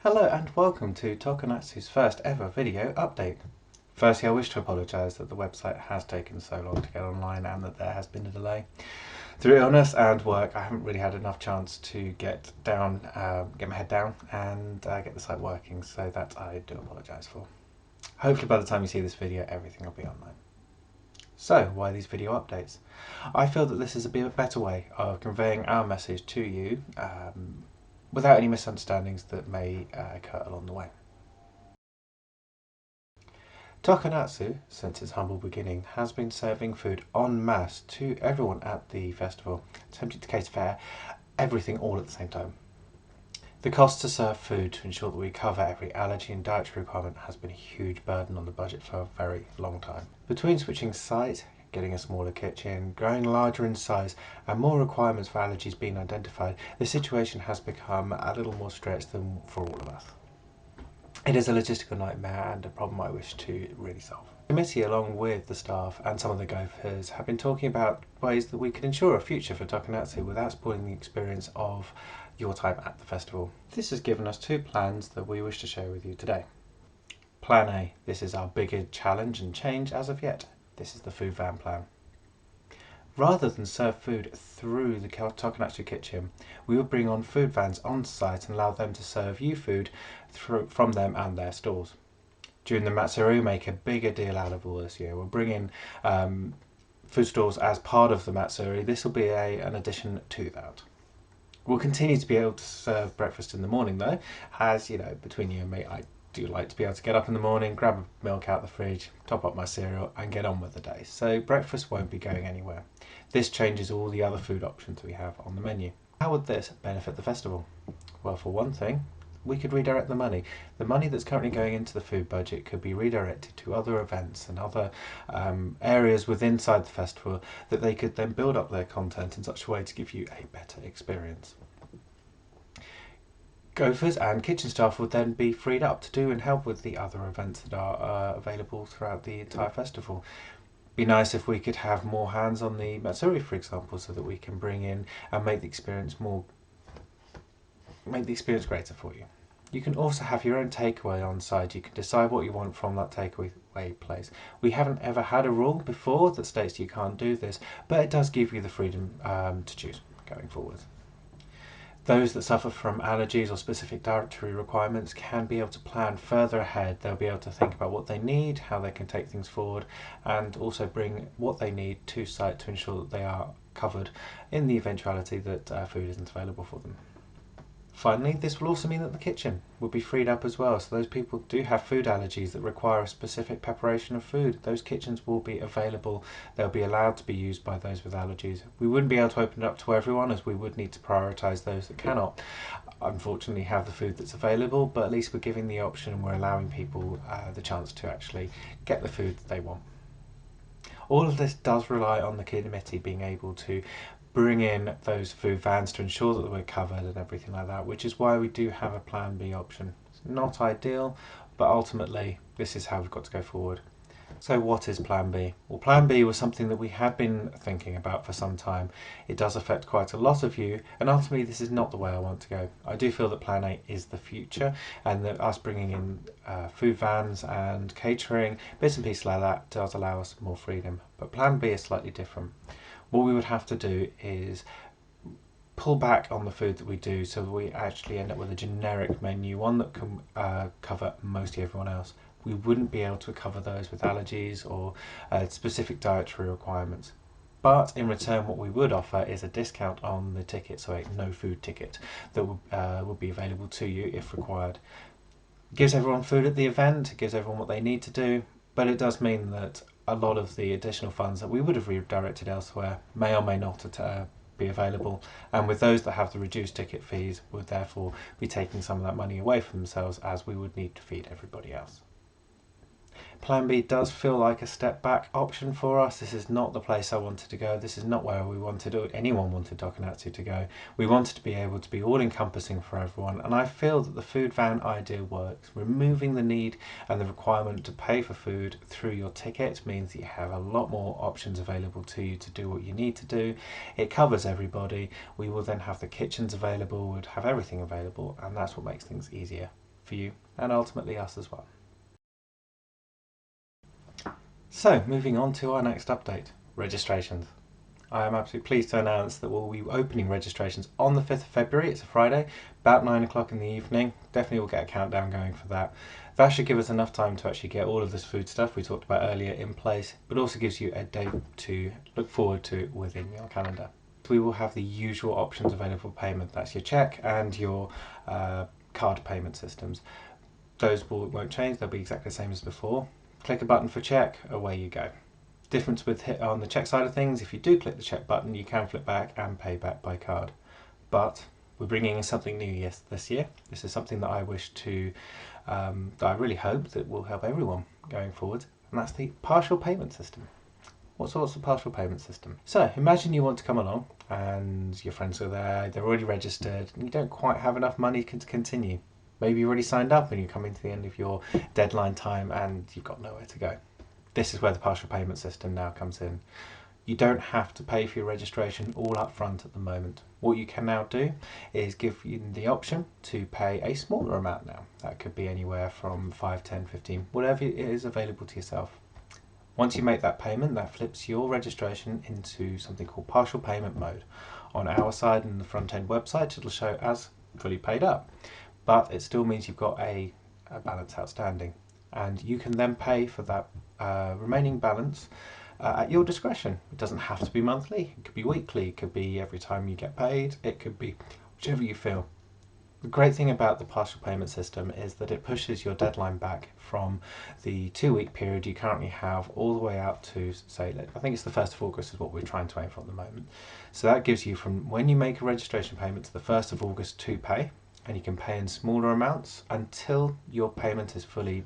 Hello and welcome to Tokonatsu's first ever video update. Firstly, I wish to apologise that the website has taken so long to get online and that there has been a delay. Through illness and work, I haven't really had enough chance to get my head down and get the site working, so that I do apologise for. Hopefully by the time you see this video, everything will be online. So, why these video updates? I feel that this is a bit of a better way of conveying our message to you without any misunderstandings that may occur along the way. Tokonatsu, since its humble beginning, has been serving food en masse to everyone at the festival, attempting to cater for everything all at the same time. The cost to serve food to ensure that we cover every allergy and dietary requirement has been a huge burden on the budget for a very long time. Between switching site, getting a smaller kitchen, growing larger in size, and more requirements for allergies being identified, the situation has become a little more stretched than for all of us. It is a logistical nightmare and a problem I wish to really solve. The committee, along with the staff and some of the gophers, have been talking about ways that we can ensure a future for Tokonatsu without spoiling the experience of your time at the festival. This has given us two plans that we wish to share with you today. Plan A. This is our bigger challenge and change as of yet. This is the food van plan. Rather than serve food through the Tokonatsu kitchen, we will bring on food vans on site and allow them to serve you food from them and their stalls. During the Matsuri, we make a bigger deal out of all this year. We'll bring in food stalls as part of the Matsuri. This will be an addition to that. We'll continue to be able to serve breakfast in the morning though, as you know, between you and me, I do like to be able to get up in the morning, grab a milk out the fridge, top up my cereal and get on with the day. So breakfast won't be going anywhere. This changes all the other food options we have on the menu. How would this benefit the festival? Well, for one thing, we could redirect the money. The money that's currently going into the food budget could be redirected to other events and other areas inside the festival that they could then build up their content in such a way to give you a better experience. Gophers and kitchen staff would then be freed up to do and help with the other events that are available throughout the entire festival. Be nice if we could have more hands on the Matsuri, for example, so that we can bring in and make the experience greater for you. You can also have your own takeaway on site. You can decide what you want from that takeaway place. We haven't ever had a rule before that states you can't do this, but it does give you the freedom to choose going forward. Those that suffer from allergies or specific dietary requirements can be able to plan further ahead. They'll be able to think about what they need, how they can take things forward, and also bring what they need to site to ensure that they are covered in the eventuality that food isn't available for them. Finally, this will also mean that the kitchen will be freed up as well. So those people who do have food allergies that require a specific preparation of food, those kitchens will be available. They'll be allowed to be used by those with allergies. We wouldn't be able to open it up to everyone, as we would need to prioritise those that cannot unfortunately have the food that's available, but at least we're giving the option and we're allowing people the chance to actually get the food that they want. All of this does rely on the committee being able to bring in those food vans to ensure that we're covered and everything like that, which is why we do have a plan B option. It's not ideal, but ultimately this is how we've got to go forward. So what is plan B? Well, plan B was something that we had been thinking about for some time. It does affect quite a lot of you, and ultimately this is not the way I want to go. I do feel that plan A is the future, and that us bringing in food vans and catering, bits and pieces like that, does allow us more freedom. But plan B is slightly different. What we would have to do is pull back on the food that we do so that we actually end up with a generic menu, one that can cover mostly everyone else. We wouldn't be able to cover those with allergies or specific dietary requirements. But in return, what we would offer is a discount on the ticket, so a no food ticket that would be available to you if required. It gives everyone food at the event, it gives everyone what they need to do, but it does mean that a lot of the additional funds that we would have redirected elsewhere may or may not be available, and with those that have the reduced ticket fees would therefore be taking some of that money away from themselves, as we would need to feed everybody else. Plan B does feel like a step back option for us. This is not the place I wanted to go. This is not where anyone wanted Tokonatsu to go. We wanted to be able to be all encompassing for everyone, and I feel that the food van idea works. Removing the need and the requirement to pay for food through your ticket means that you have a lot more options available to you to do what you need to do. It covers everybody. We will then have the kitchens available, we'd have everything available, and that's what makes things easier. for you and ultimately us as well. So, moving on to our next update, registrations. I am absolutely pleased to announce that we'll be opening registrations on the 5th of February. It's a Friday, about 9 o'clock in the evening. Definitely we'll get a countdown going for that. That should give us enough time to actually get all of this food stuff we talked about earlier in place, but also gives you a date to look forward to within your calendar. We will have the usual options available for payment. That's your cheque and your card payment systems. Those won't change, they'll be exactly the same as before. Click a button for cheque, away you go. Difference with on the cheque side of things, if you do click the cheque button, you can flip back and pay back by card. But we're bringing in something new this year. This is something that I wish to, that I really hope that will help everyone going forward, and that's the partial payment system. What's the partial payment system? So imagine you want to come along and your friends are there, they're already registered, and you don't quite have enough money to continue. Maybe you already signed up and you're coming to the end of your deadline time and you've got nowhere to go. This is where the partial payment system now comes in. You don't have to pay for your registration all up front at the moment. What you can now do is give you the option to pay a smaller amount now. That could be anywhere from 5, 10, 15, whatever it is available to yourself. Once you make that payment, that flips your registration into something called partial payment mode. On our side and the front end website, it'll show as fully paid up, but it still means you've got a balance outstanding, and you can then pay for that remaining balance at your discretion. It doesn't have to be monthly, it could be weekly, it could be every time you get paid, it could be whichever you feel. The great thing about the partial payment system is that it pushes your deadline back from the 2-week period you currently have all the way out to, say, I think it's the 1st of August is what we're trying to aim for at the moment. So that gives you from when you make a registration payment to the 1st of August to pay, and you can pay in smaller amounts until your payment is fully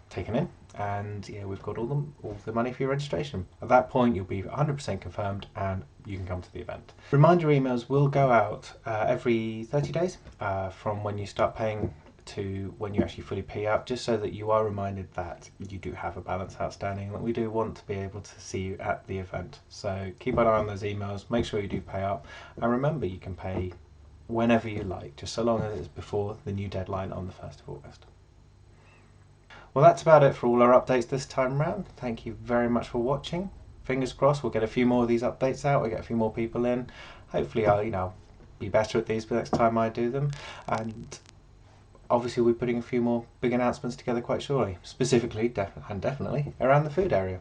taken in, and yeah, we've got all the money for your registration. At that point, you'll be 100% confirmed, and you can come to the event. Reminder emails will go out every 30 days from when you start paying to when you actually fully pay out, just so that you are reminded that you do have a balance outstanding and that we do want to be able to see you at the event. So keep an eye on those emails, make sure you do pay up, and remember you can pay whenever you like, just so long as it's before the new deadline on the 1st of August. Well, that's about it for all our updates this time around. Thank you very much for watching. Fingers crossed we'll get a few more of these updates out, we'll get a few more people in. Hopefully I'll be better at these the next time I do them. And obviously we're putting a few more big announcements together quite shortly, specifically and definitely around the food area.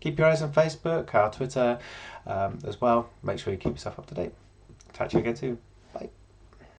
Keep your eyes on Facebook, our Twitter as well. Make sure you keep yourself up to date. Catch you again soon.